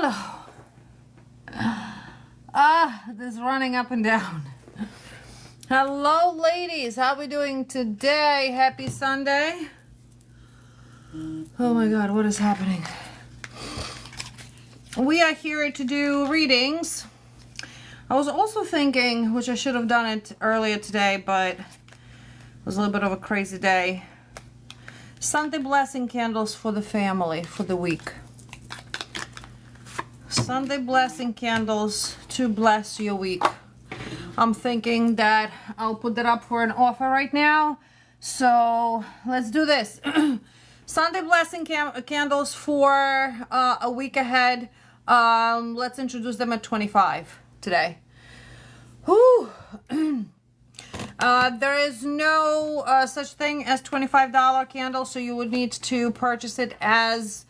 Hello. This running up and down. Hello, ladies. How we doing today? Happy Sunday. Oh my God, what is happening? We are here to do readings. I was also thinking, which I should have done it earlier today, but it was a little bit of a crazy day. Sunday blessing candles for the family for the week. Sunday blessing candles to bless your week. I'm thinking that I'll put that up for an offer right now. So let's do this. Sunday blessing candles for a week ahead. Let's introduce them at 25 today. Whew. There is no such thing as $25 candle, so you would need to purchase it as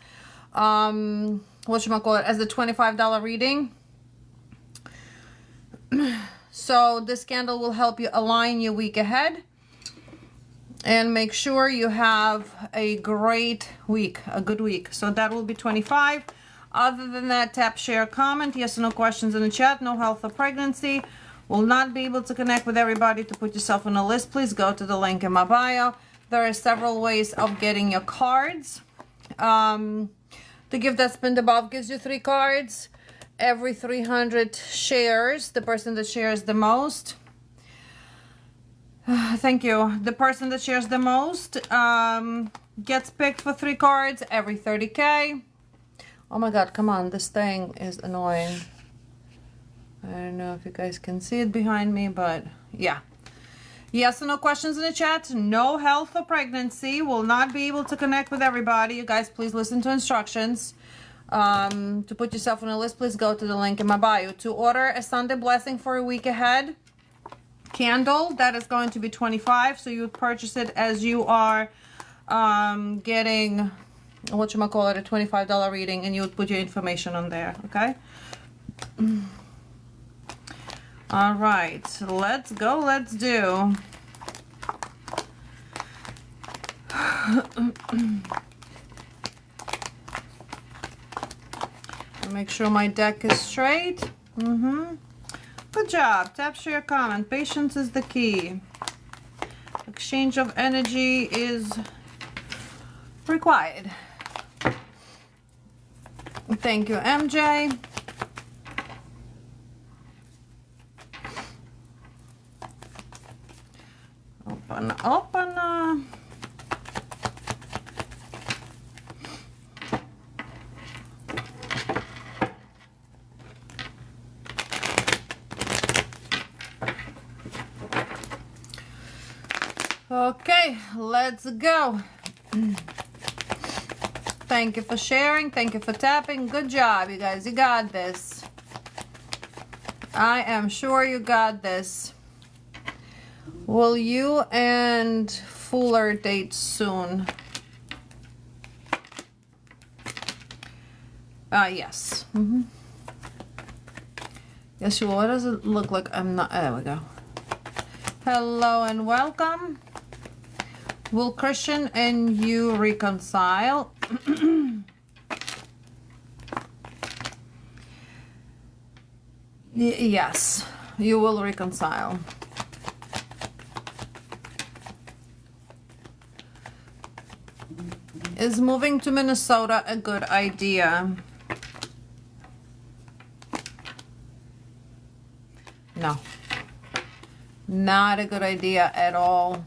as the $25 reading. So this candle will help you align your week ahead and make sure you have a great week, a good week. So that will be 25. Other than that, tap, share, comment. Yes or no questions in the chat. No health or pregnancy. Will not be able to connect with everybody. To put yourself on a list, please go to the link in my bio. There are several ways of getting your cards. The gift that's pinned above gives you 3 cards. Every 300 shares, the person that shares the most. Thank you. The person that shares the most gets picked for 3 cards every 30K. Oh my God, come on. This thing is annoying. I don't know if you guys can see it behind me, but yeah. Yes or no questions in the chat. No health or pregnancy. Will not be able to connect with everybody. You guys, please listen to instructions. To put yourself on a list, please go to the link in my bio. To order a Sunday blessing for a week ahead candle, that is going to be 25. So you would purchase it as you are getting a $25 reading, and you would put your information on there. Okay. All right, so let's go. Let's do. Make sure my deck is straight. Good job. Tap, share, comment. Patience is the key. Exchange of energy is required. Thank you, MJ. Open. Okay, let's go. Thank you for sharing. Thank you for tapping. Good job, you guys. You got this. I am sure you got this. Will you and Fuller date soon? Yes. Yes, you will. What does it look like? I'm not. There we go. Hello and welcome. Will Christian and you reconcile? Yes, you will reconcile. Is moving to Minnesota a good idea? No. Not a good idea at all.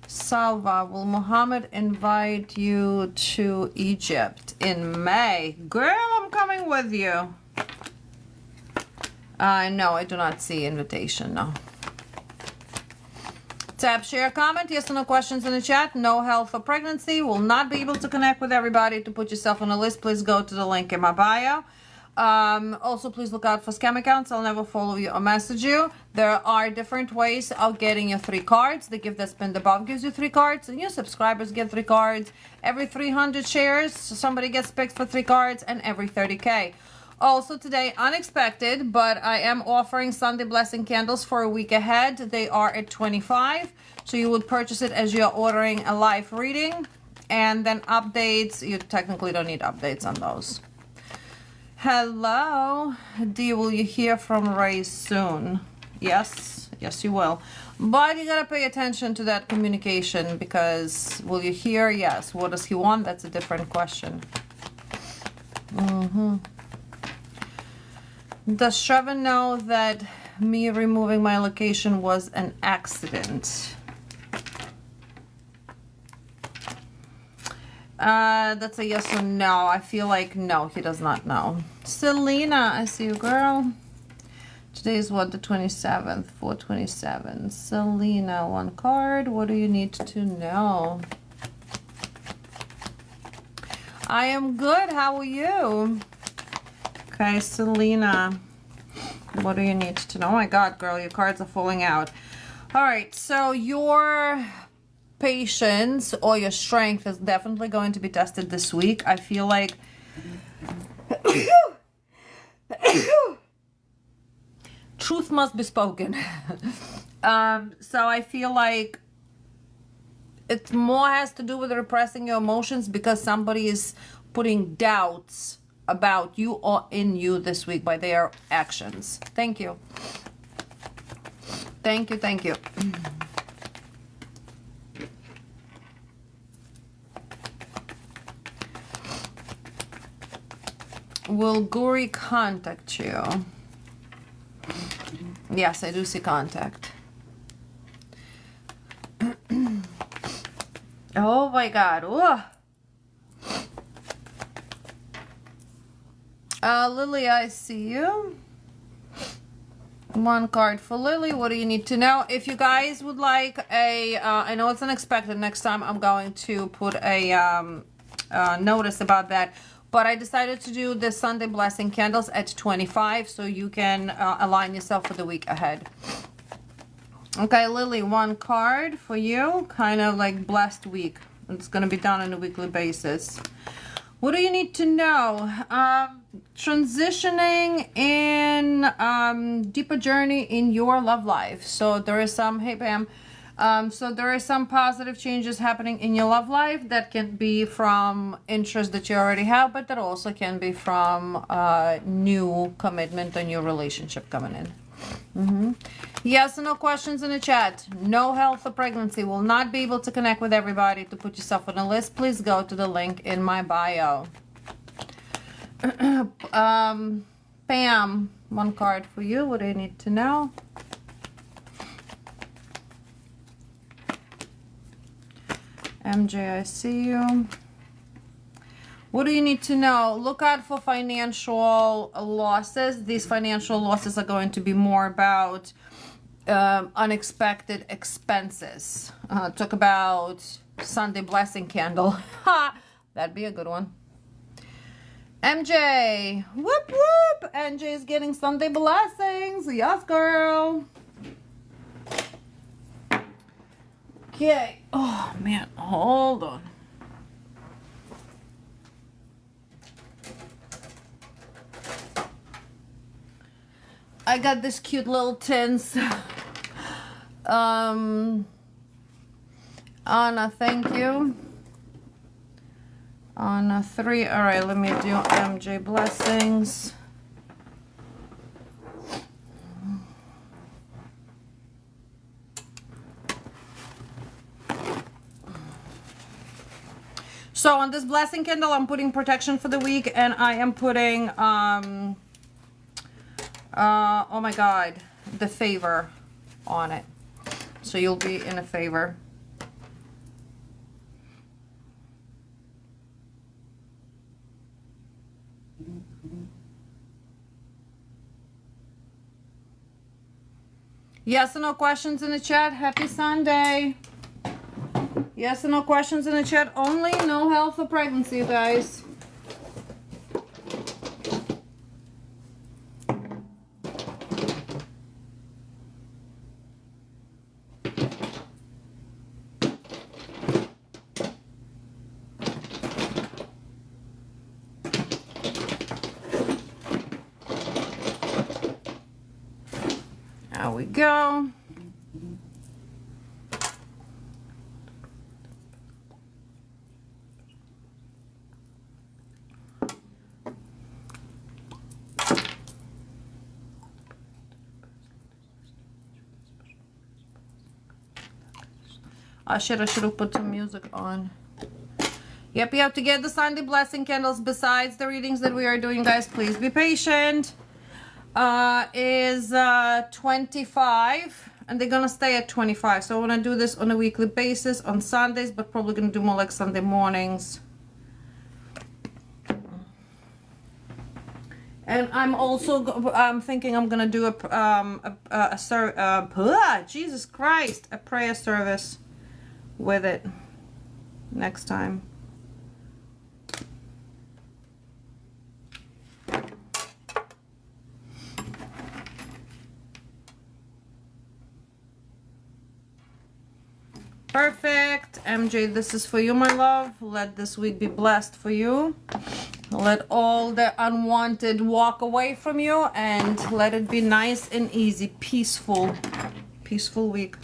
Salva, will Muhammad invite you to Egypt in May? Girl, I'm coming with you. No, I do not see invitation, no. Tap, share, comment. Yes or no questions in the chat. No health or pregnancy. Will not be able to connect with everybody. To put yourself on a list, please go to the link in my bio. Also, please look out for scam accounts. I'll never follow you or message you. There are different ways of getting your 3 cards. The gift that's pinned above gives you 3 cards, and your subscribers get 3 cards. Every 300 shares, somebody gets picked for 3 cards, and every 30K. Also today, unexpected, but I am offering Sunday blessing candles for a week ahead. They are at 25, so you would purchase it as you're ordering a live reading, and then updates, you technically don't need updates on those. Hello, Dee, will you hear from Ray soon? Yes, yes you will. But you gotta pay attention to that communication, because will you hear? Yes. What does he want? That's a different question. Does Shravan know that me removing my location was an accident? That's a yes or no. I feel like no, he does not know. Selena, I see you, girl. Today is what, the 27th, 4/27. Selena, one card. What do you need to know? I am good. How are you? Okay, Selena, what do you need to know? Oh my God, girl, your cards are falling out. All right, so your patience or your strength is definitely going to be tested this week. I feel like truth must be spoken. So I feel like it more has to do with repressing your emotions, because somebody is putting doubts about you or in you this week by their actions. Thank you. Thank you, thank you. Will Guri contact you? Yes, I do see contact. Oh my God. Ooh. Lily, I see you. One card for Lily. What do you need to know? If you guys would like a, I know it's unexpected. Next time I'm going to put a notice about that. But I decided to do the Sunday blessing candles at 25, so you can align yourself for the week ahead. Okay, Lily, one card for you. Kind of like blessed week. It's going to be done on a weekly basis. What do you need to know? Transitioning in deeper journey in your love life. So there is some, hey Pam, so there are some positive changes happening in your love life that can be from interest that you already have, but that also can be from new commitment, a new relationship coming in. Yes or no questions in the chat. No health or pregnancy. Will not be able to connect with everybody. To put yourself on a list, please go to the link in my bio. Pam, one card for you. What do you need to know? MJ, I see you. What do you need to know? Look out for financial losses. These financial losses are going to be more about unexpected expenses. Talk about Sunday blessing candle. Ha! That'd be a good one. MJ, whoop whoop. MJ is getting Sunday blessings. Yes, girl. Okay. Oh man, hold on. I got this cute little tins. Anna, thank you. Anna 3. All right, let me do MJ blessings. So on this blessing candle, I'm putting protection for the week, and I am putting oh my God, the favor on it. So you'll be in a favor. Yes or no questions in the chat? Happy Sunday. Yes or no questions in the chat only. No health or pregnancy, you guys. we go. Oh shit, I should have put some music on. Yep, you have to get the Sunday blessing candles besides the readings that we are doing, guys. Please be patient. Is 25, and they're gonna stay at 25. So I want to do this on a weekly basis on Sundays, but probably gonna do more like Sunday mornings. And I'm also thinking I'm gonna do Jesus Christ, a prayer service with it next time. Perfect. MJ, this is for you, my love. Let this week be blessed for you. Let all the unwanted walk away from you, and let it be nice and easy, peaceful week.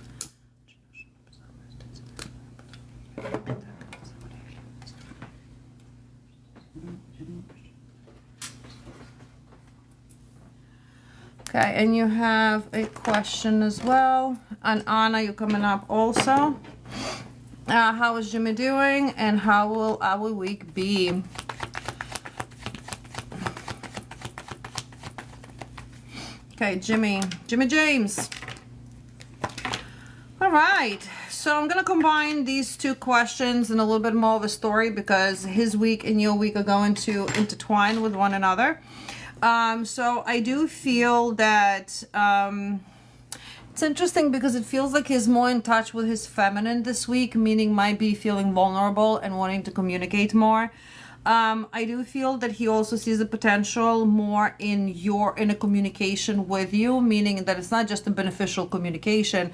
Okay, and you have a question as well. And Anna, you're coming up also. How is Jimmy doing, and how will our week be? Okay, Jimmy James. All right, so I'm gonna combine these two questions in a little bit more of a story, because his week and your week are going to intertwine with one another. So I do feel that it's interesting, because it feels like he's more in touch with his feminine this week, meaning might be feeling vulnerable and wanting to communicate more. I do feel that he also sees the potential more in a communication with you, meaning that it's not just a beneficial communication,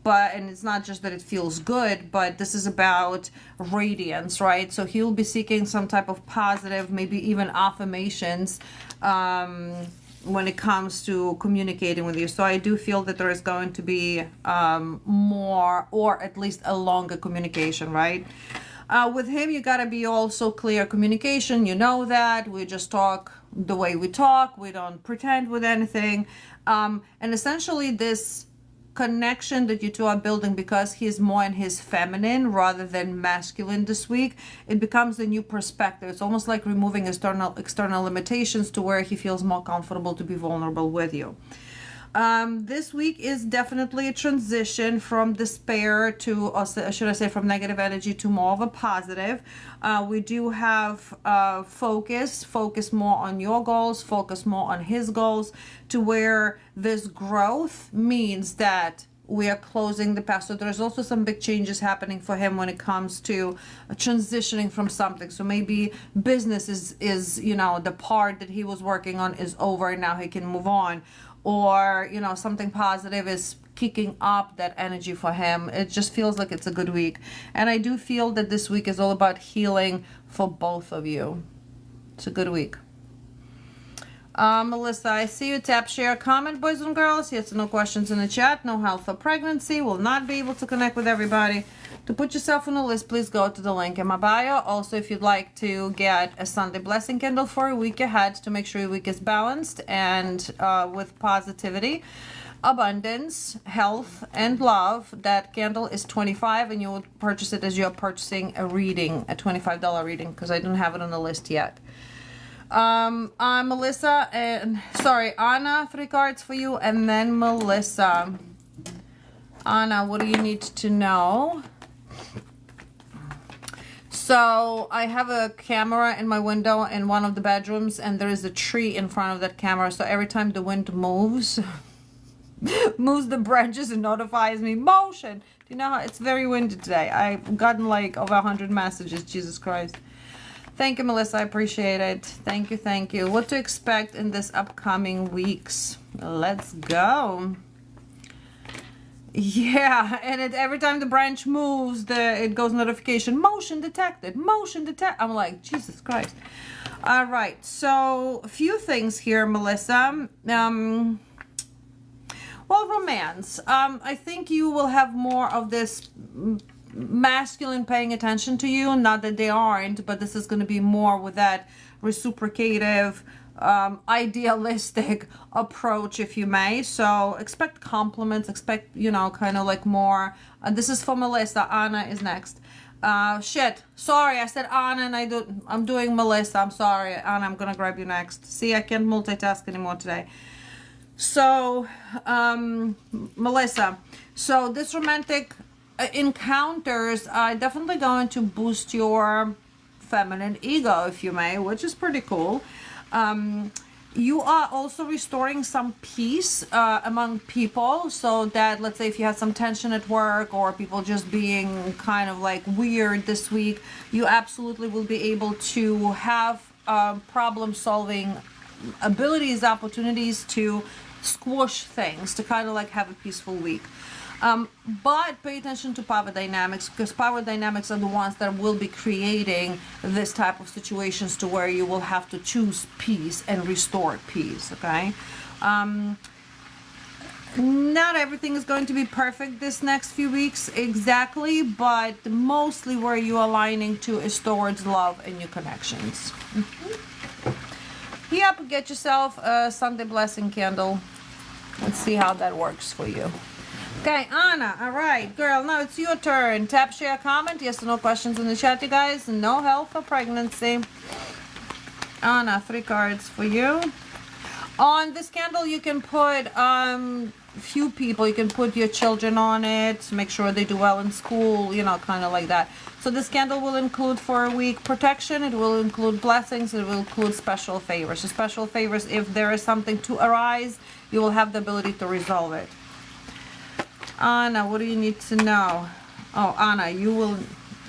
and it's not just that it feels good, but this is about radiance, right? So he'll be seeking some type of positive, maybe even affirmations, when it comes to communicating with you. So I do feel that there is going to be more, or at least a longer communication, right? With him, you gotta be also clear communication. You know that we just talk the way we talk. We don't pretend with anything. And essentially this connection that you two are building, because he's more in his feminine rather than masculine this week, it becomes a new perspective. It's almost like removing external limitations to where he feels more comfortable to be vulnerable with you. This week is definitely a transition from despair to, or should I say, from negative energy to more of a positive. We do have focus more on your goals, focus more on his goals, to where this growth means that we are closing the past. So there's also some big changes happening for him when it comes to transitioning from something. So maybe business is you know, the part that he was working on is over and now he can move on. Or, you know, something positive is kicking up that energy for him. It just feels like it's a good week. And I do feel that this week is all about healing for both of you. It's a good week. Melissa, I see you. Tap, share, comment, boys and girls. Yes, no questions in the chat. No health or pregnancy. Will not be able to connect with everybody. To put yourself on the list, please go to the link in my bio. Also, if you'd like to get a Sunday blessing candle for a week ahead to make sure your week is balanced and with positivity, abundance, health, and love, that candle is $25, and you would purchase it as you're purchasing a reading, a $25 reading, because I don't have it on the list yet. I'm Melissa, and sorry, Anna, 3 cards for you, and then Melissa. Anna, what do you need to know? So I have a camera in my window in one of the bedrooms, and there is a tree in front of that camera. So every time the wind moves the branches, and notifies me, motion. Do you know how it's very windy today? I've gotten like over 100 messages. Jesus Christ. Thank you, Melissa. I appreciate it. Thank you. Thank you. What to expect in this upcoming weeks? Let's go. Yeah, and every time the branch moves, it goes notification, motion detected, motion detected. I'm like, Jesus Christ. All right, so a few things here, Melissa. Well, Well, romance. I think you will have more of this masculine paying attention to you. Not that they aren't, but this is going to be more with that reciprocative, idealistic approach, if you may. So expect compliments, expect, you know, kind of like more. This is for Melissa. Anna is next. Shit. Sorry, I said Anna and I'm doing Melissa. I'm sorry. Anna, I'm gonna grab you next. See, I can't multitask anymore today. So, Melissa. So this romantic encounters are definitely going to boost your feminine ego, if you may, which is pretty cool. You are also restoring some peace among people, so that, let's say, if you have some tension at work or people just being kind of like weird this week, you absolutely will be able to have problem solving abilities, opportunities to squash things, to kind of like have a peaceful week. But pay attention to power dynamics, because power dynamics are the ones that will be creating this type of situations to where you will have to choose peace and restore peace, okay? Not everything is going to be perfect this next few weeks exactly, but mostly where you're aligning to is towards love and new connections. Yep, get yourself a Sunday blessing candle. Let's see how that works for you. Okay, Anna, all right, girl, now it's your turn. Tap, share, comment. Yes or no questions in the chat, you guys. No health or pregnancy. Anna, 3 cards for you. On this candle, you can put few people. You can put your children on it. Make sure they do well in school, you know, kind of like that. So this candle will include for a week protection. It will include blessings. It will include special favors. So special favors, if there is something to arise, you will have the ability to resolve it. Anna, what do you need to know? Oh, Anna, you will,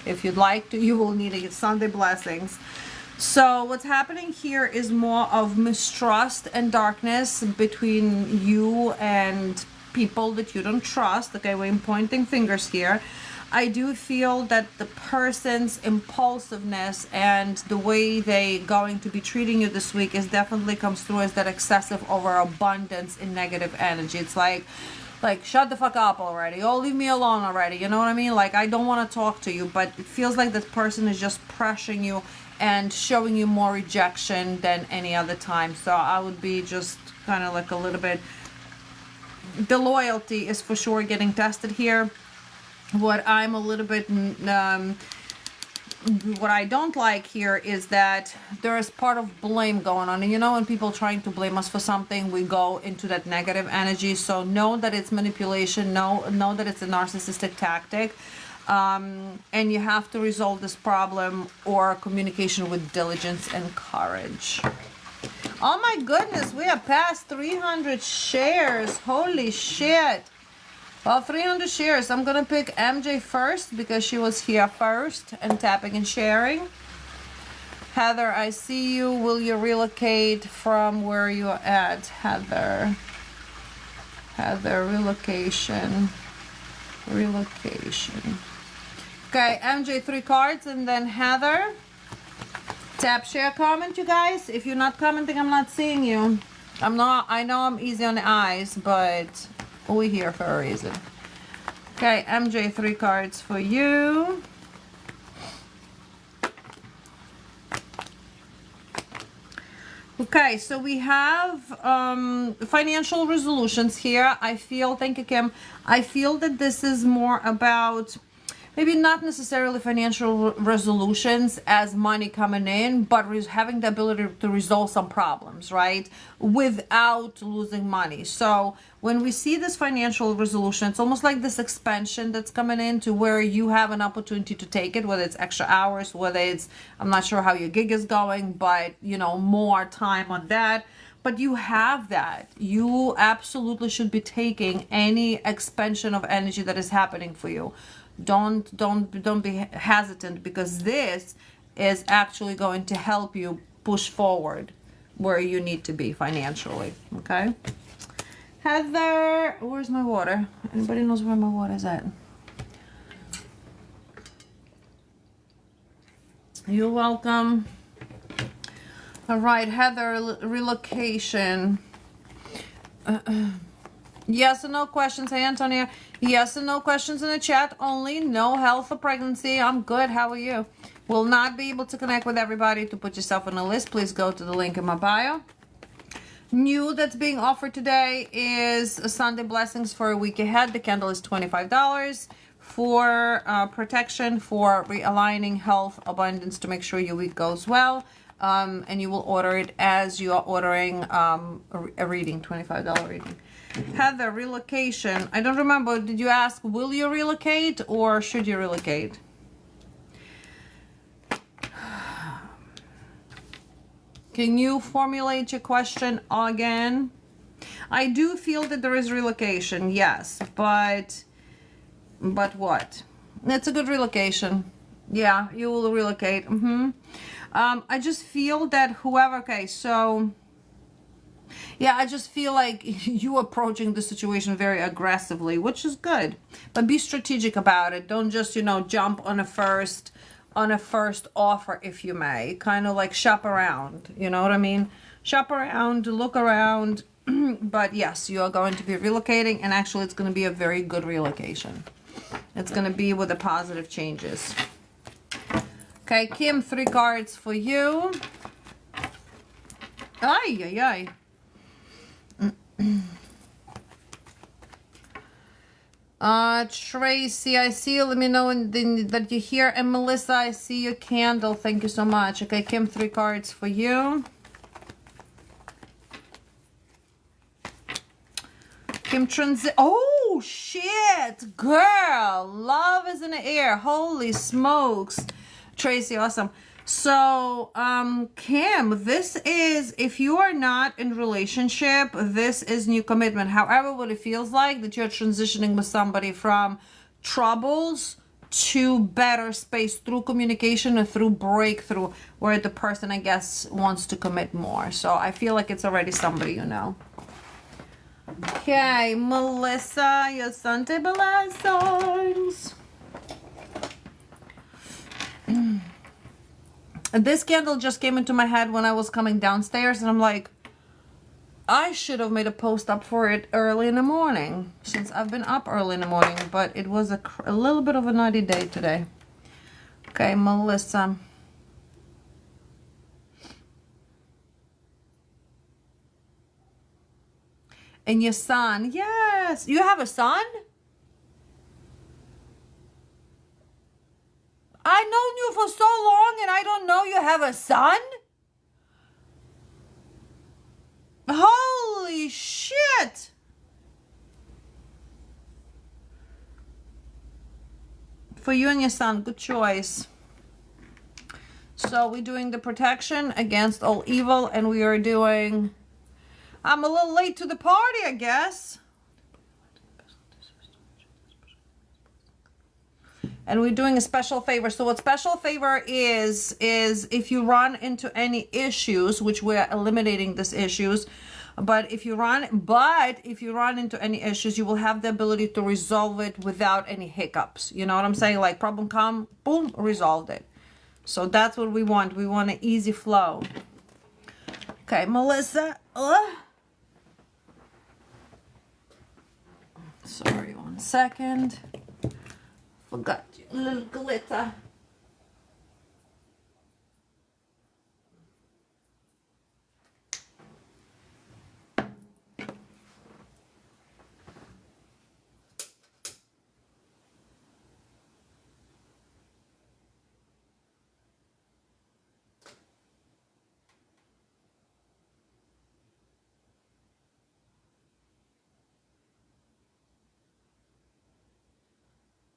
if you'd like to, you will need a Sunday blessings. So what's happening here is more of mistrust and darkness between you and people that you don't trust. Okay, we're pointing fingers here. I do feel that the person's impulsiveness and the way they going to be treating you this week is definitely comes through as that excessive overabundance in negative energy. It's like shut the fuck up already, oh, leave me alone already, you know what I mean? Like, I don't want to talk to you, but it feels like this person is just pressuring you and showing you more rejection than any other time. So I would be just kind of like a little bit, the loyalty is for sure getting tested here. What I'm a little bit what I don't like here is that there is part of blame going on. And you know, when people trying to blame us for something, we go into that negative energy. So know that it's manipulation. Know that it's a narcissistic tactic. And you have to resolve this problem or communication with diligence and courage. Oh my goodness, we are past 300 shares. Holy shit. Well, 300 shares. I'm going to pick MJ first because she was here first and tapping and sharing. Heather, I see you. Will you relocate from where you're at, Heather? Heather, relocation. Relocation. Okay, MJ, 3 cards, and then Heather. Tap, share, comment, you guys. If you're not commenting, I'm not seeing you. I know I'm easy on the eyes, but we're here for a reason. Okay, MJ, 3 cards for you. Okay, so we have financial resolutions here. I feel, thank you, Kim. I feel that this is more about maybe not necessarily financial resolutions as money coming in, but having the ability to resolve some problems, right? Without losing money. So when we see this financial resolution, it's almost like this expansion that's coming in to where you have an opportunity to take it, whether it's extra hours, whether it's, I'm not sure how your gig is going, but you know, more time on that. But you have that. You absolutely should be taking any expansion of energy that is happening for you. Don't be hesitant, because this is actually going to help you push forward where you need to be financially. Okay, Heather, where's my water? Anybody knows where my water is at? You're welcome. All right, Heather, relocation. Yes and no questions. Hey, Antonia. Yes and no questions in the chat only. No health or pregnancy. I'm good. How are you? Will not be able to connect with everybody. To put yourself on a list, please go to the link in my bio. New that's being offered today is Sunday blessings for a week ahead. The candle is $25 for protection, for realigning health, abundance, to make sure your week goes well. And you will order it as you are ordering a reading, $25 reading. Heather, relocation. I don't remember. Did you ask, will you relocate or should you relocate? Can you formulate your question again? I do feel that there is relocation, yes, but what? It's a good relocation. Yeah, you will relocate. I just feel that whoever, okay, so yeah, I just feel like you approaching the situation very aggressively, which is good, but be strategic about it. Don't just, jump on a first offer, if you may. Kind of like shop around, you know what I mean? Shop around, look around. But yes, you are going to be relocating, and actually it's going to be a very good relocation. It's going to be with the positive changes. Okay, Kim, 3 cards for you. Ay, ay, ay. Tracy, I see you. Let me know that you're here. And Melissa, I see your candle. Thank you so much. Okay, Kim, 3 cards for you. Kim oh, shit. Girl, love is in the air. Holy smokes. Tracy, awesome. So, Kim, this is, if you are not in relationship, this is new commitment. However, what it feels like that you're transitioning with somebody from troubles to better space through communication and through breakthrough, where the person, I guess, wants to commit more. So I feel like it's already somebody you know. Okay, Melissa, your Sunday blessings. This candle just came into my head when I was coming downstairs, and I'm like, I should have made a post up for it early in the morning, since I've been up early in the morning, but it was a little bit of a naughty day today. Okay, Melissa. And your son. Yes. You have a son? I've known you for so long and I don't know you have a son? Holy shit! For you and your son, good choice. So we're doing the protection against all evil, and we are doing... I'm a little late to the party, I guess. And we're doing a special favor. So what special favor is if you run into any issues, which we're eliminating these issues, but if you run into any issues, you will have the ability to resolve it without any hiccups. You know what I'm saying? Like problem come, boom, resolved it. So that's what we want. We want an easy flow. Okay, Melissa. Sorry, 1 second. Forgot your little glitter.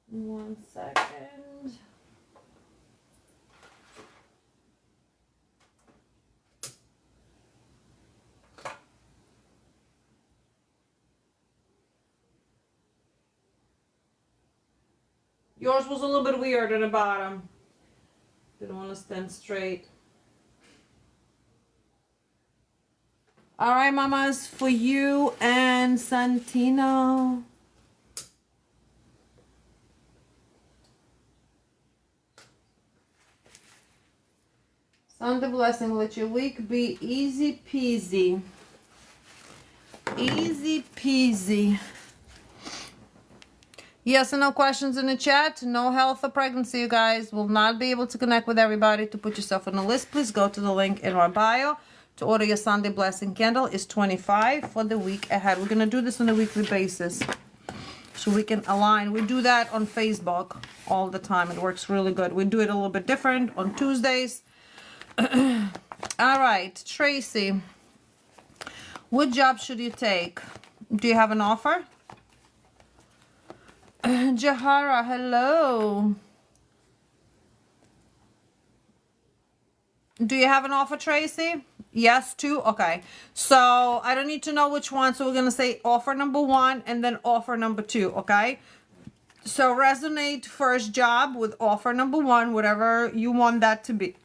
One second. Yours was a little bit weird at the bottom. Didn't want to stand straight. All right, mamas, for you and Santino. Sunday blessing, let your week be easy peasy. Easy peasy. Yes and no questions in the chat. No health or pregnancy, you guys. Will not be able to connect with everybody. To put yourself on the list, please go to the link in my bio. To order your Sunday Blessing Candle is $25 for the week ahead. We're going to do this on a weekly basis so we can align. We do that on Facebook all the time. It works really good. We do it a little bit different on Tuesdays. All right, Tracy. What job should you take? Do you have an offer? Jahara, hello. Do you have an offer, Tracy? Yes, two? Okay. So I don't need to know which one. So we're going to say offer number 1 and then offer number 2, okay? So resonate first job with offer number 1, whatever you want that to be.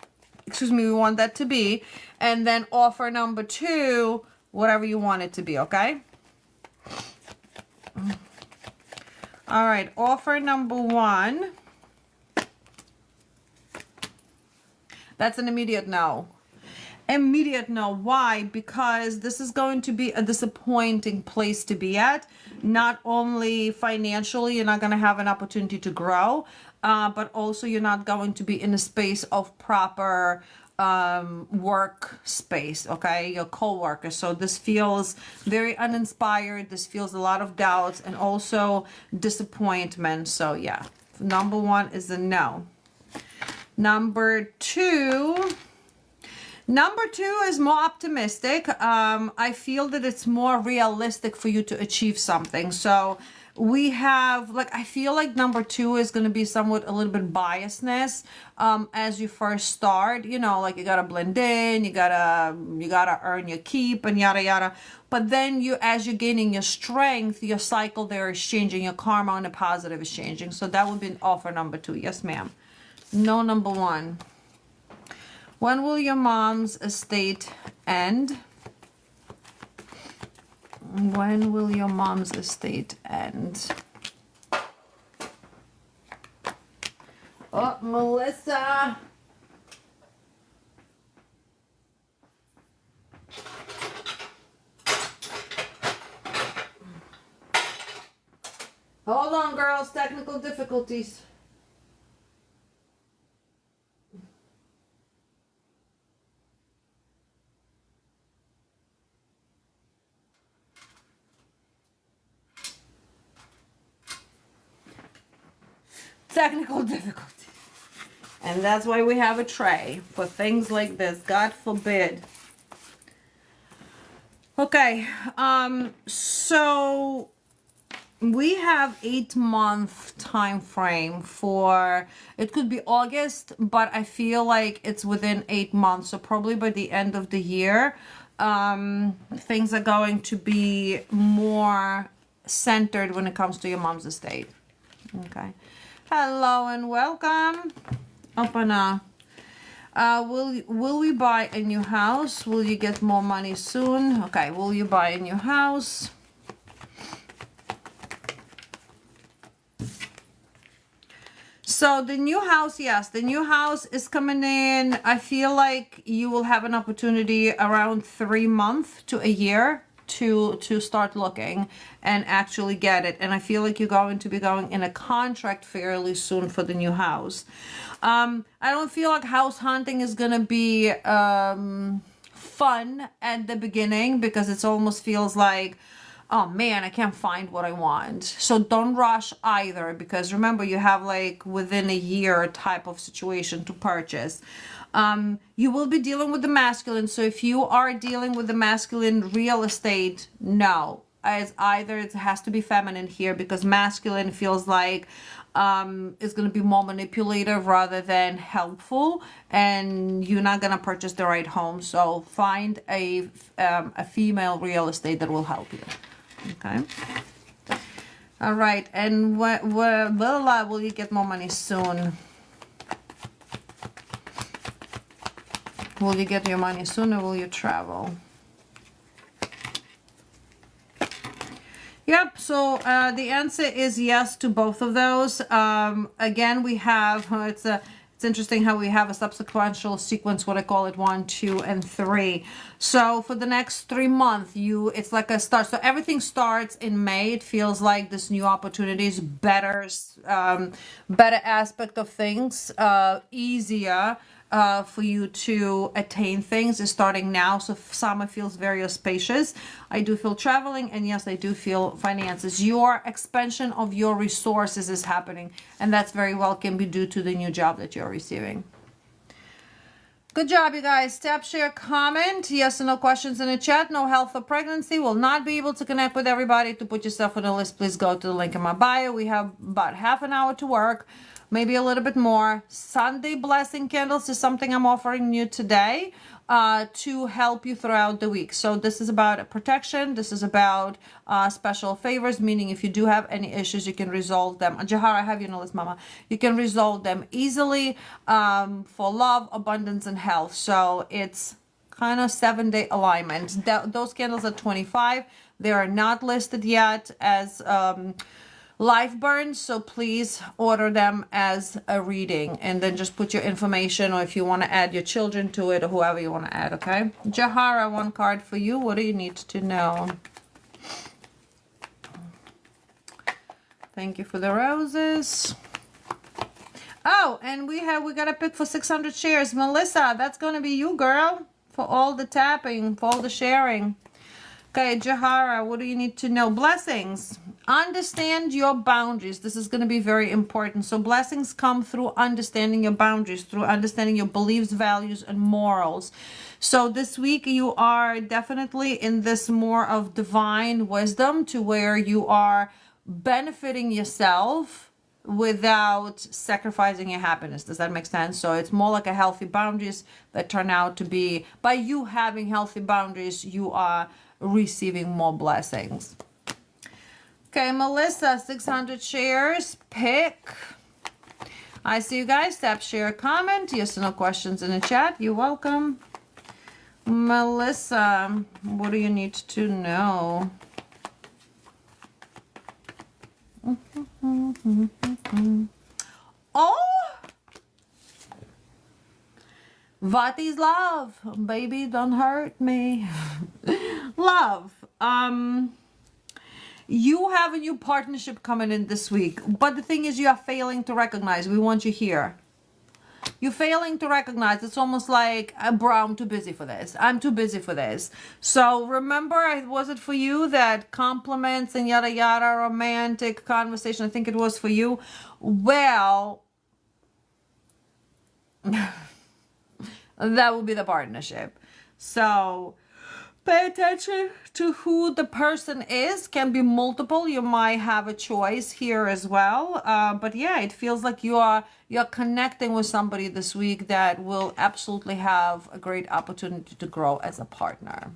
Excuse me, we want that to be. And then offer number 2, whatever you want it to be, okay? All right, offer number 1. That's an immediate no. Immediate no. Why? Because this is going to be a disappointing place to be at. Not only financially, you're not going to have an opportunity to grow, but also you're not going to be in a space of proper work space, okay? Your co-worker. So this feels very uninspired. This feels a lot of doubts and also disappointment. So yeah, number 1 is a no. Number 2 is more optimistic. I feel that it's more realistic for you to achieve something. So we have, like, I feel like number 2 is going to be somewhat a little bit biasness as you first start. You know, like you gotta blend in, you gotta earn your keep and yada yada. But then as you're gaining your strength, your cycle there is changing, your karma on the positive is changing. So that would be an offer number 2. Yes, ma'am. No, number 1. When will your mom's estate end? When will your mom's estate end? Oh, Melissa. Hold on, girls. Technical difficulties. Technical difficulties. And that's why we have a tray for things like this. God forbid. Okay. So we have 8-month time frame for, it could be August, but I feel like it's within 8 months. So probably by the end of the year, things are going to be more centered when it comes to your mom's estate. Okay. Hello and welcome. Opana. Will we buy a new house? Will you get more money soon? Okay, will you buy a new house? So the new house, yes, the new house is coming in. I feel like you will have an opportunity around 3 months to a year to start looking and actually get it. And I feel like you're going to be going in a contract fairly soon for the new house. I don't feel like house hunting is gonna be fun at the beginning, because it almost feels like, oh man, I can't find what I want. So don't rush either, because remember, you have like within a year type of situation to purchase. You will be dealing with the masculine. So if you are dealing with the masculine real estate, no, as either it has to be feminine here, because masculine feels like is going to be more manipulative rather than helpful, and you're not going to purchase the right home. So find a female real estate that will help you. Okay. All right. And will you get more money soon? Will you get your money soon, or will you travel? Yep, so the answer is yes to both of those. Again, we have, it's It's interesting how we have a subsequential sequence, what I call it, 1, 2, and 3. So for the next 3 months, it's like a start. So everything starts in May. It feels like this new opportunities, better aspect of things, easier for you to attain things is starting now. So summer feels very auspicious. I do feel traveling, and yes, I do feel finances. Your expansion of your resources is happening, and that's very well can be due to the new job that you're receiving. Good job, you guys. Tap, share, comment. Yes or no questions in the chat. No health or pregnancy. Will not be able to connect with everybody. To put yourself on the list, please go to the link in my bio. We have about half an hour to work, maybe a little bit more. Sunday blessing candles is something I'm offering you today to help you throughout the week. So this is about protection. This is about special favors, meaning if you do have any issues, you can resolve them. Jahara, I have you on the list, Mama. You can resolve them easily for love, abundance, and health. So it's kind of 7-day alignment. Those candles are 25. They are not listed yet as live burns, so please order them as a reading, and then just put your information, or if you want to add your children to it, or whoever you want to add. Okay, Jahara, 1 card for you. What do you need to know? Thank you for the roses. Oh, and we got a pick for 600 shares. Melissa, that's going to be you, girl, for all the tapping, for all the sharing. Okay, Jahara, what do you need to know? Blessings. Understand your boundaries. This is going to be very important. So blessings come through understanding your boundaries, through understanding your beliefs, values, and morals. So this week you are definitely in this more of divine wisdom, to where you are benefiting yourself without sacrificing your happiness. Does that make sense? So it's more like a healthy boundaries that turn out to be, by you having healthy boundaries, you are receiving more blessings. Okay, Melissa, 600 shares. Pick. I see you guys. Tap, share, comment. Yes or no questions in the chat. You're welcome. Melissa, what do you need to know? Oh! What is love? Baby, don't hurt me. Love. You have a new partnership coming in this week, but the thing is, you are failing to recognize. We want you here. You're failing to recognize. It's almost like, bro, I'm too busy for this. I'm too busy for this. So remember, was it for you that compliments and yada yada, romantic conversation? I think it was for you. Well, that will be the partnership. So pay attention to who the person is. Can be multiple. You might have a choice here as well. But yeah, it feels like you're connecting with somebody this week that will absolutely have a great opportunity to grow as a partner.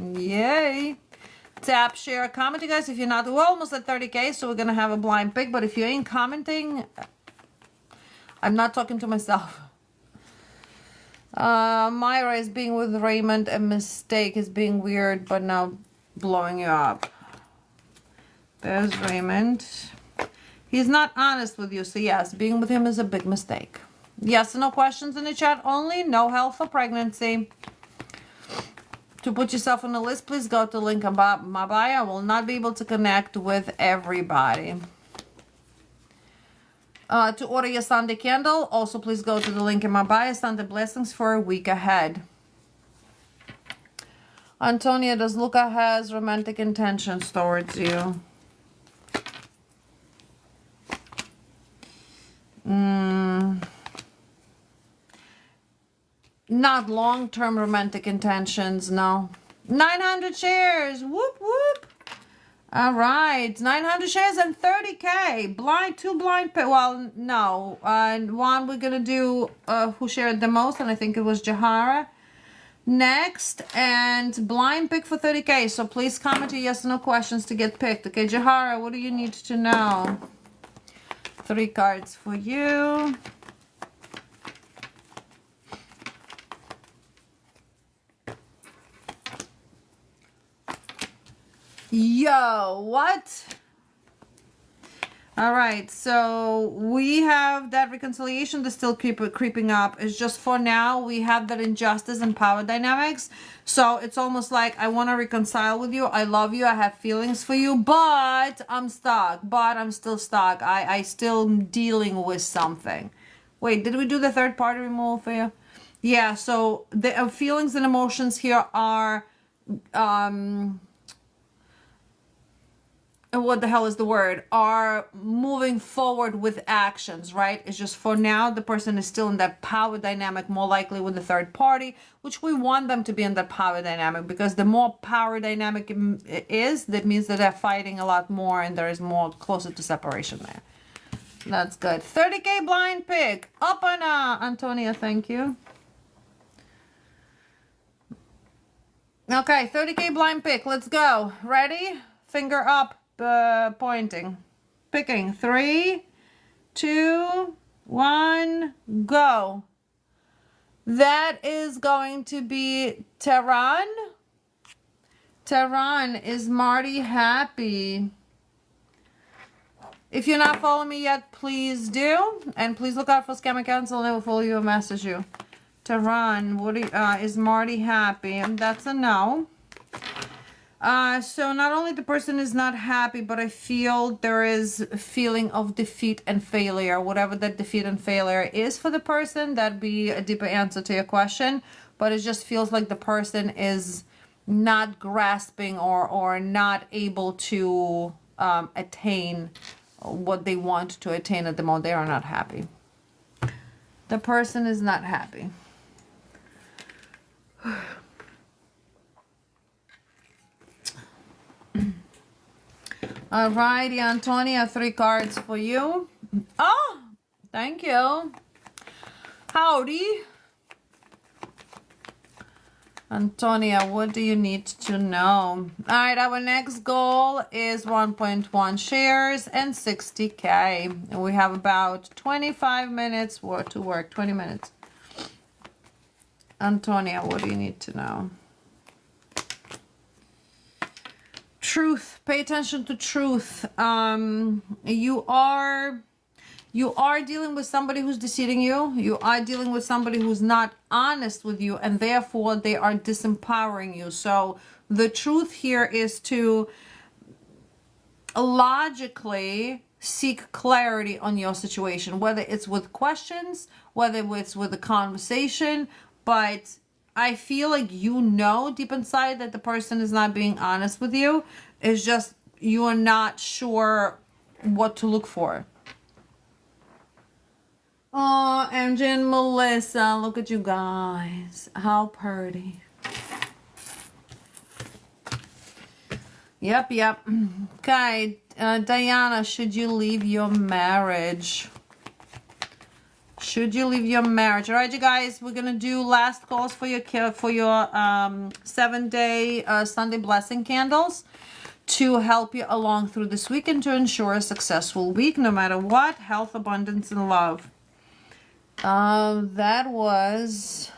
Yay. Tap, share, comment, you guys. If you're not, we're almost at 30K, so we're going to have a blind pick. But if you ain't commenting, I'm not talking to myself. Myra is being with Raymond. A mistake is being weird, but now blowing you up. There's Raymond. He's not honest with you, so yes, being with him is a big mistake. Yes, no questions in the chat only. No health or pregnancy. To put yourself on the list, please go to the link in my bio. I will not be able to connect with everybody. To order your Sunday candle, also please go to the link in my bio. Sunday blessings for a week ahead. Antonia, does Luca has romantic intentions towards you? Not long-term romantic intentions, no. 900 shares, whoop whoop. All right, 900 shares and 30K. Blind, 2 blind, well, no. One we're gonna do who shared the most, and I think it was Jahara. Next, and blind pick for 30K. So please comment your yes or no questions to get picked. Okay, Jahara, what do you need to know? 3 cards for you. Yo, what? All right, so we have that reconciliation that's still creeping up. It's just for now, we have that injustice and power dynamics. So it's almost like I want to reconcile with you. I love you. I have feelings for you, but I'm stuck. But I'm still stuck. I still am dealing with something. Wait, did we do the third party removal for you? Yeah, so the feelings and emotions here are... what the hell is the word, are moving forward with actions, right? It's just for now the person is still in that power dynamic, more likely with the third party, which we want them to be in that power dynamic, because the more power dynamic it is, that means that they're fighting a lot more and there is more closer to separation there. That's good. 30K blind pick up on Antonia, thank you. Okay, 30K blind pick, let's go. Ready? Finger up. Pointing, picking. 3, 2, 1, go. That is going to be Tehran. Tehran, is Marty happy? If you're not following me yet, please do, and please look out for scam and cancel, and I will follow you and message you. Tehran, what do you, is Marty happy? And that's a no. So not only the person is not happy, but I feel there is a feeling of defeat and failure. Whatever that defeat and failure is for the person, that'd be a deeper answer to your question. But it just feels like the person is not grasping or not able to attain what they want to attain at the moment. They are not happy. The person is not happy. Alrighty, Antonia, 3 cards for you. Oh, thank you. Howdy. Antonia, what do you need to know? Alright, our next goal is 1.1 shares and 60K. And we have about 25 minutes to work, 20 minutes. Antonia, what do you need to know? Truth. Pay attention to truth. You are dealing with somebody who's deceiving you. You are dealing with somebody who's not honest with you, and therefore they are disempowering you. So the truth here is to logically seek clarity on your situation, whether it's with questions, whether it's with a conversation, but I feel like you know deep inside that the person is not being honest with you. It's just you are not sure what to look for. Oh, MJ and Melissa, look at you guys. How pretty. Yep. Okay, Diana, should you leave your marriage? Should you leave your marriage? All right, you guys, we're gonna do last calls for your 7-day Sunday blessing candles to help you along through this week and to ensure a successful week, no matter what. Health, abundance, and love. That was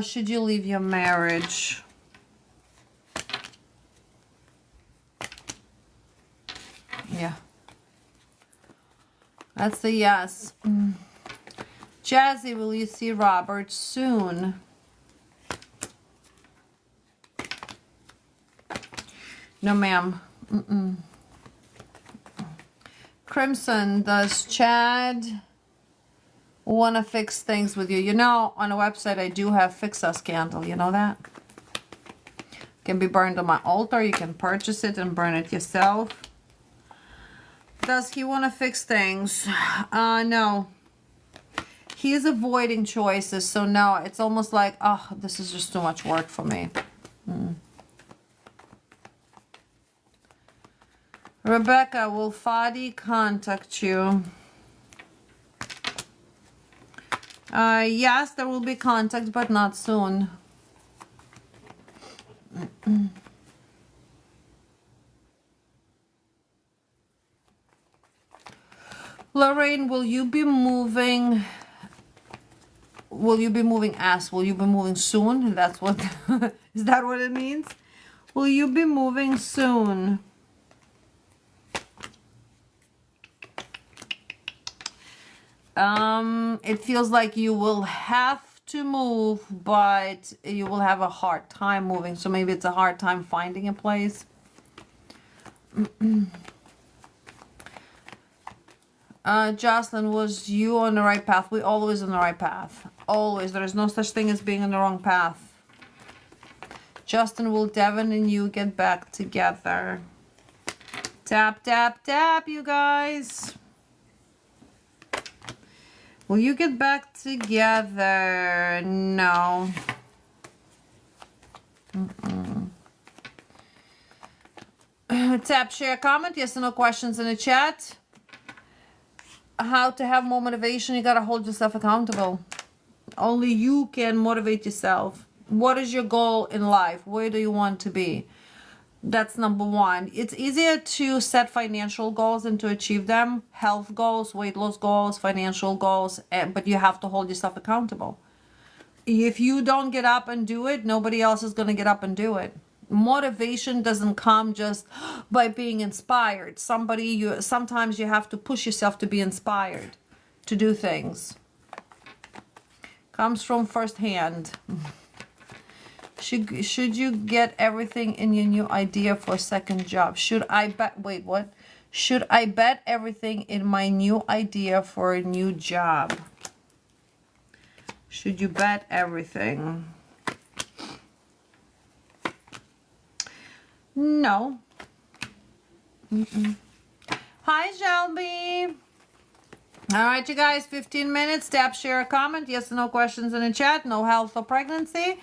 should you leave your marriage? Yeah. That's a yes. Jazzy, will you see Robert soon? No, ma'am. Crimson, does Chad want to fix things with you? You know, on a website, I do have Fix Us candle. You know that? Can be burned on my altar. You can purchase it and burn it yourself. Does he want to fix things? No. He is avoiding choices, so no. It's almost like, oh, this is just too much work for me. Rebecca, will Fadi contact you? Yes, there will be contact, but not soon. Lorraine, will you be moving? Will you be moving Will you be moving soon? That's what, is that what it means? Will you be moving soon? It feels like you will have to move, but you will have a hard time moving. So maybe it's a hard time finding a place. Jocelyn, was you on the right path? We're always on the right path. Always. There is no such thing as being on the wrong path. Justin, will Devin and you get back together? Tap, tap, tap, you guys. Will you get back together? No. Tap, share, comment. Yes or no questions in the chat. How to have more motivation? You gotta hold yourself accountable. Only you can motivate yourself. What is your goal in life? Where do you want to be? That's number one. It's easier to set financial goals and to achieve them. Health goals, weight loss goals, financial goals, but you have to hold yourself accountable. If you don't get up and do it, nobody else is going to get up and do it. Motivation doesn't come just by being inspired. Sometimes you have to push yourself to be inspired to do things. Comes from firsthand. Should you get everything in your new idea for a second job? Should I bet? Wait, what? Should I bet everything in my new idea for a new job? Should you bet everything? No. Hi, Shelby. All right, you guys, 15 minutes. Tap, share, comment. Yes or no questions in the chat. No health or pregnancy.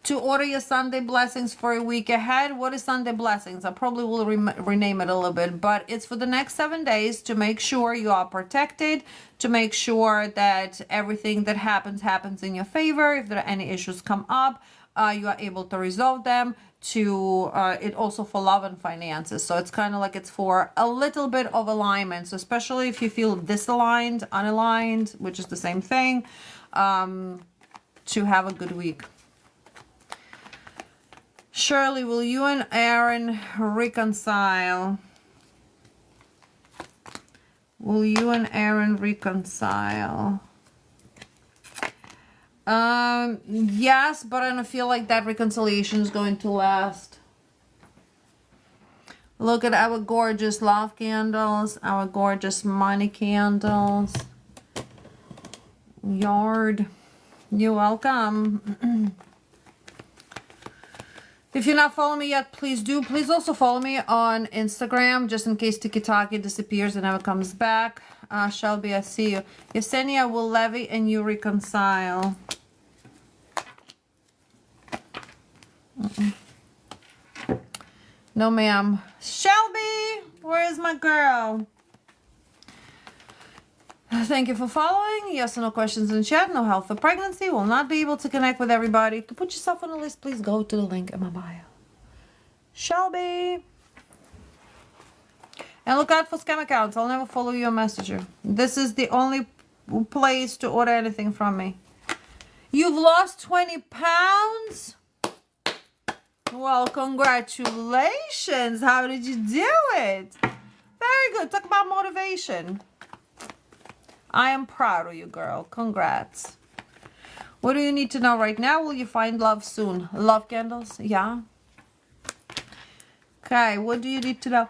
To order your Sunday blessings for a week ahead. What is Sunday blessings? I probably will rename it a little bit, but it's for the next 7 days to make sure you are protected, to make sure that everything that happens in your favor. If there are any issues come up, you are able to resolve them. It also for love and finances. So it's kind of like it's for a little bit of alignment. So especially if you feel disaligned, unaligned, which is the same thing, to have a good week. Shirley, will you and Aaron reconcile? Will you and Aaron reconcile? Yes, but I don't feel like that reconciliation is going to last. Look at our gorgeous love candles, our gorgeous money candles. Yard, you're welcome. If you're not following me yet, please do. Please also follow me on Instagram, just in case Tiki-Taki disappears and never comes back. Shelby, I see you. Yesenia, will Levy and you reconcile? No, ma'am. Shelby, where is my girl? Thank you for following. Yes or no questions in the chat. No health or pregnancy. Will not be able to connect with everybody. To put yourself on a list, please go to the link in my bio. Shelby. And look out for scam accounts. I'll never follow you on Messenger. This is the only place to order anything from me. You've lost 20 pounds? Well, congratulations. How did you do it? Very good. Talk about motivation. I am proud of you, girl. Congrats. What do you need to know right now? Will you find love soon? Love candles? Yeah. Okay, what do you need to know?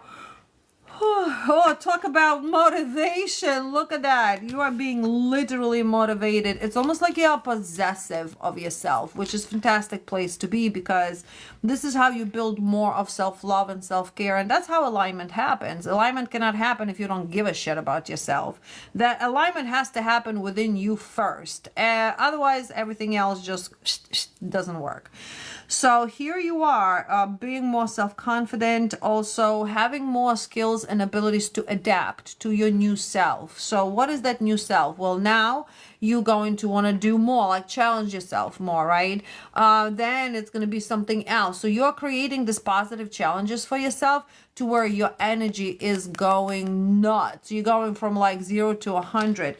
Oh, talk about motivation. Look at that. You are being literally motivated. It's almost like you are possessive of yourself, which is a fantastic place to be, because this is how you build more of self-love and self-care. And that's how alignment happens. Alignment cannot happen if you don't give a shit about yourself. That alignment has to happen within you first. Otherwise, everything else just doesn't work. So here you are, being more self-confident, also having more skills and abilities to adapt to your new self. So what is that new self? Well, now you're going to want to do more, like challenge yourself more, right? Then it's going to be something else. So you're creating these positive challenges for yourself to where your energy is going nuts. You're going from like 0 to 100.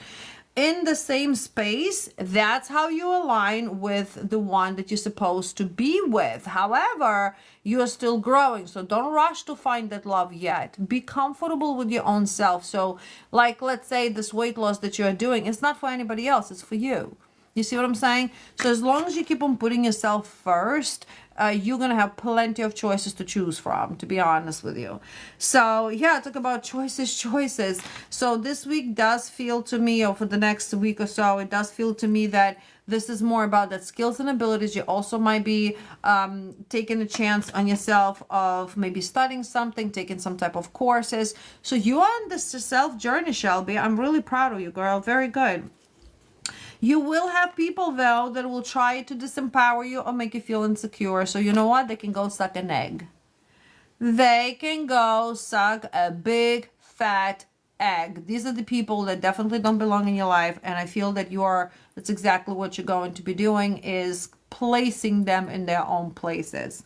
in the same space, that's how you align with the one that you're supposed to be with. However, you are still growing, so don't rush to find that love yet. Be comfortable with your own self. So like, let's say this weight loss that you're doing, it's not for anybody else, it's for you. You see what I'm saying? So as long as you keep on putting yourself first, you're going to have plenty of choices to choose from, to be honest with you. So yeah, talk about choices. So this week does feel to me, or for the next week or so, it does feel to me that this is more about that skills and abilities. You also might be taking a chance on yourself of maybe studying something, taking some type of courses. So you are on this self journey, Shelby. I'm really proud of you, girl. Very good. You will have people, though, that will try to disempower you or make you feel insecure. So you know what? They can go suck an egg. They can go suck a big, fat egg. These are the people that definitely don't belong in your life. And I feel that that's exactly what you're going to be doing, is placing them in their own places.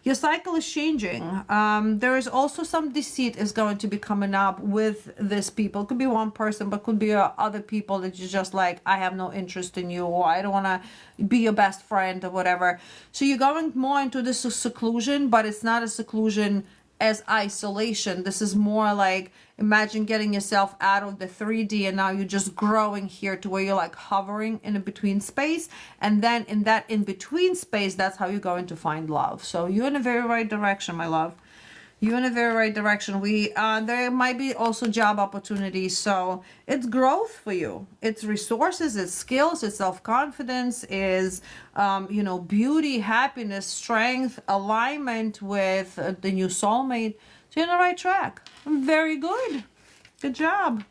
Your cycle is changing. There is also some deceit is going to be coming up with this people. It could be one person, but could be other people that you're just like, I have no interest in you, or I don't want to be your best friend, or whatever. So you're going more into this seclusion, but it's not a seclusion as isolation. This is more like, imagine getting yourself out of the 3D and now you're just growing here to where you're like hovering in a between space, and then in that in between space, that's how you're going to find love. So you're in a very right direction, my love. You're in a very right direction. There might be also job opportunities. So it's growth for you. It's resources, it's skills, it's self-confidence, is, beauty, happiness, strength, alignment with the new soulmate. So you're on the right track. Very good. Good job.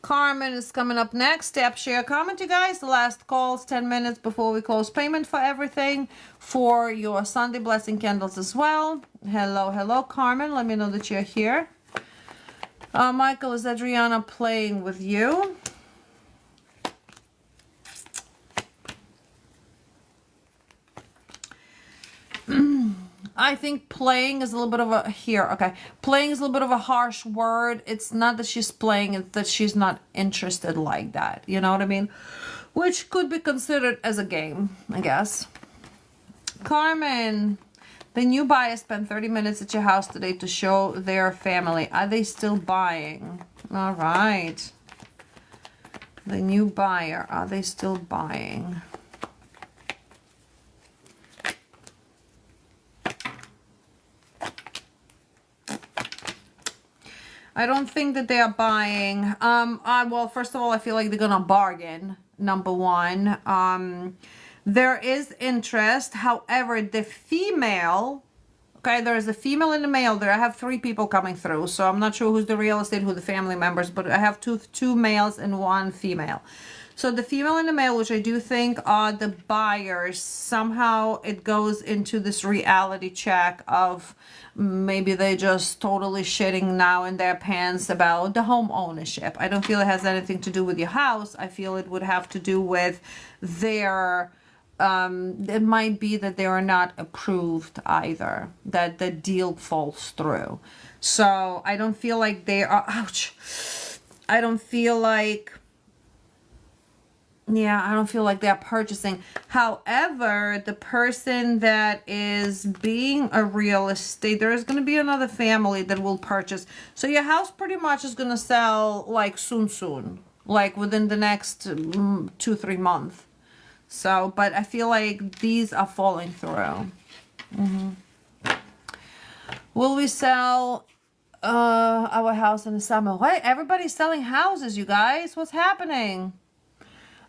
Carmen is coming up next. Tap, share, comment, you guys. The last calls, 10 minutes before we close payment for everything, for your Sunday blessing candles as well. Hello, Carmen. Let me know that you're here. Michael, is Adriana playing with you? I think playing is a little bit of playing is a little bit of a harsh word. It's not that she's playing, it's that she's not interested like that. You know what I mean? Which could be considered as a game, I guess. Carmen, the new buyer spent 30 minutes at your house today to show their family. Are they still buying? All right. The new buyer, are they still buying? I don't think that they are buying. Well, first of all, I feel like they're gonna bargain, number one. There is interest. However, the female, okay, there's a female and a male there. I have 3 people coming through, so I'm not sure who's the real estate, who the family members, but I have two males and 1 female. So the female and the male, which I do think are the buyers, somehow it goes into this reality check of maybe they just totally shitting now in their pants about the home ownership. I don't feel it has anything to do with your house. I feel it would have to do with their, it might be that they are not approved either, that the deal falls through. So I don't feel like they are, ouch. I don't feel like, I don't feel like they're purchasing. However, the person that is being a real estate, there is going to be another family that will purchase. So your house pretty much is going to sell like soon, like within the next 2-3 months. So, but I feel like these are falling through. Will we sell our house in the summer? Wait, everybody's selling houses, you guys. What's happening?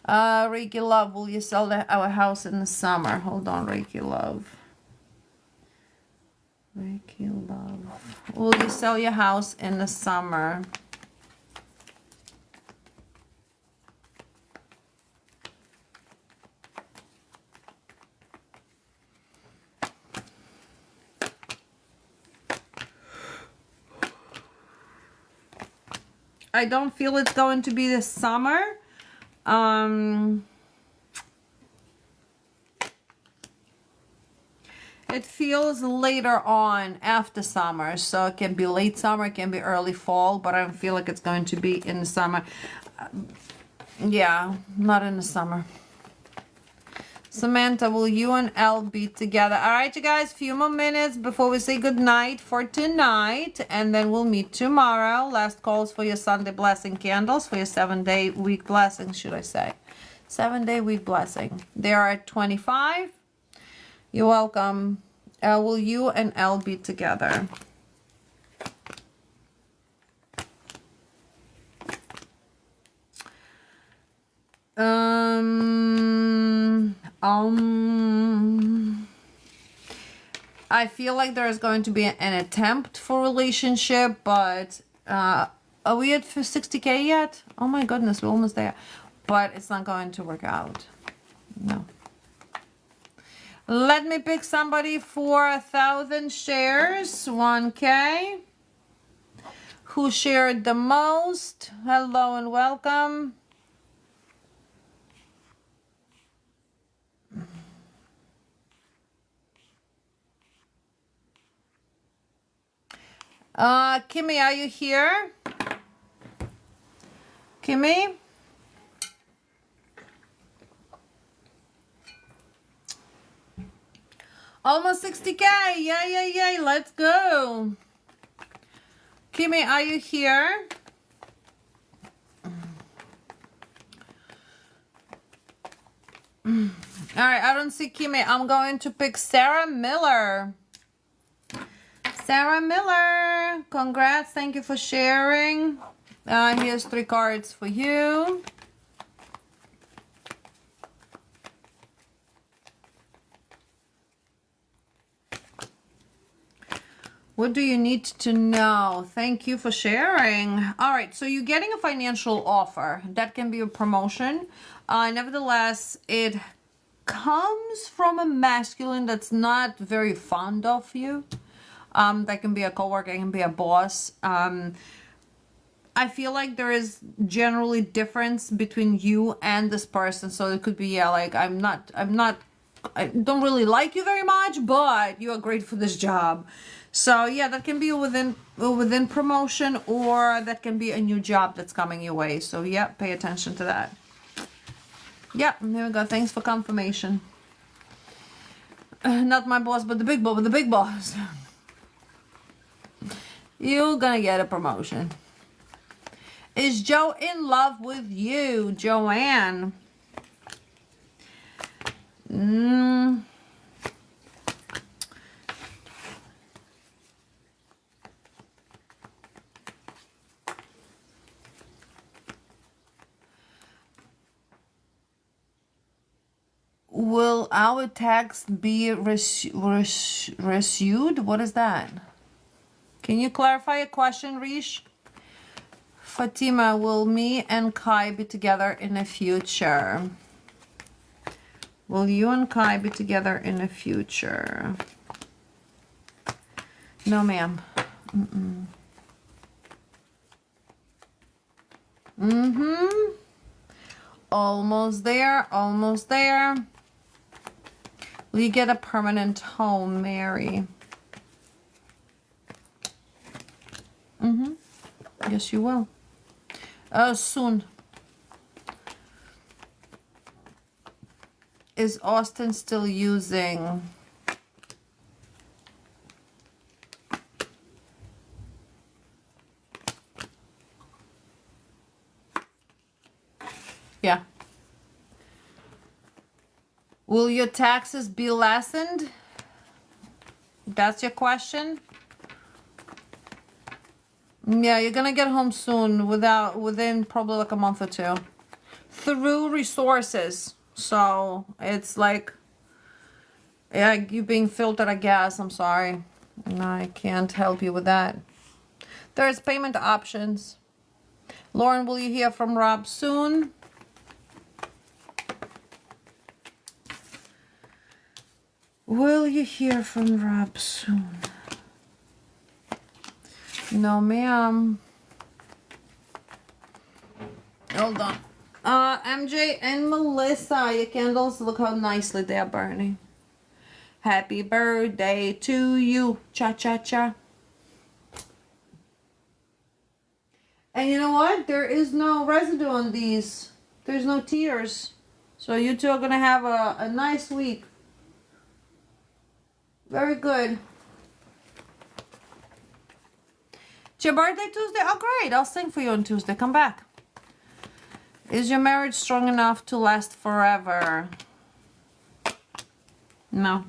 Reiki Love, will you sell our house in the summer? Hold on, Reiki Love. Reiki Love. Will you sell your house in the summer? I don't feel it's going to be this summer. It feels later on after summer, so it can be late summer, it can be early fall, but I don't feel like it's going to be in the summer. Yeah, not in the summer. Samantha, will you and Elle be together? All right, you guys, few more minutes before we say good night for tonight, and then we'll meet tomorrow. Last calls for your Sunday blessing candles, for your 7-day week blessing, should I say. 7-day week blessing. They are at 25. You're welcome. Will you and Elle be together? I feel like there is going to be an attempt for relationship, but are we at 60K yet? Oh my goodness, we're almost there. But it's not going to work out. No. Let me pick somebody for 1,000 shares. 1K. Who shared the most? Hello and welcome. Kimmy, are you here? Kimmy? Almost 60K. Yay. Let's go. Kimmy, are you here? All right, I don't see Kimmy. I'm going to pick Sarah Miller. Sarah Miller, congrats. Thank you for sharing. Here's 3 cards for you. What do you need to know? Thank you for sharing. All right, so you're getting a financial offer. That can be a promotion. Nevertheless, it comes from a masculine that's not very fond of you. That can be a coworker, it can be a boss. I feel like there is generally difference between you and this person. So it could be, yeah, like I don't really like you very much, but you are great for this job. So yeah, that can be within promotion, or that can be a new job that's coming your way. So yeah, pay attention to that. Yeah, here we go. Thanks for confirmation. Not my boss, but the big boss, but the big boss. You're gonna get a promotion. Is Joe in love with you, Joanne? Will our text be resued? What is that? Can you clarify a question, Rish? Fatima, will me and Kai be together in the future? Will you and Kai be together in the future? No, ma'am. Almost there, almost there. Will you get a permanent home, Mary? Yes, you will. Soon. Is Austin still using? Yeah. Will your taxes be lessened? That's your question? Yeah, you're gonna get home soon, within probably like a month or 2. Through resources. So it's like, yeah, you being filtered, I guess. I'm sorry. No, I can't help you with that. There's payment options. Lauren, will you hear from Rob soon? Will you hear from Rob soon? No, ma'am. Hold on. MJ and Melissa, your candles, look how nicely they are burning. Happy birthday to you. Cha-cha-cha. And you know what? There is no residue on these. There's no tears. So you two are going to have a nice week. Very good. It's your birthday Tuesday? Oh, great. I'll sing for you on Tuesday. Come back. Is your marriage strong enough to last forever? No.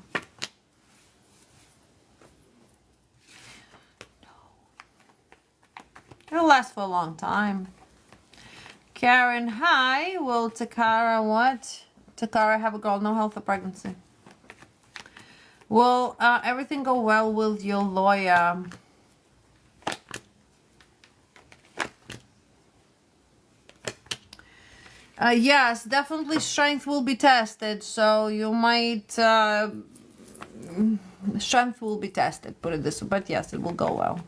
It'll last for a long time. Karen, hi. Will Takara what? Takara have a girl, no health or pregnancy. Will everything go well with your lawyer? Yes, definitely strength will be tested. So you might... strength will be tested, put it this way. But yes, it will go well.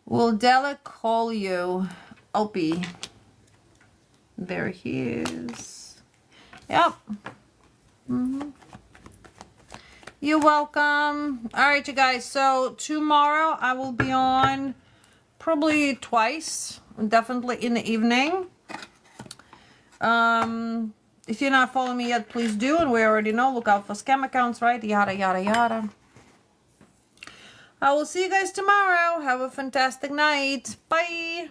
Will Della call you? Opie. There he is. Yep. You're welcome. Alright, you guys. So tomorrow I will be on probably twice. Definitely in the evening. If you're not following me yet, please do. And we already know. Look out for scam accounts, right? Yada, yada, yada. I will see you guys tomorrow. Have a fantastic night. Bye.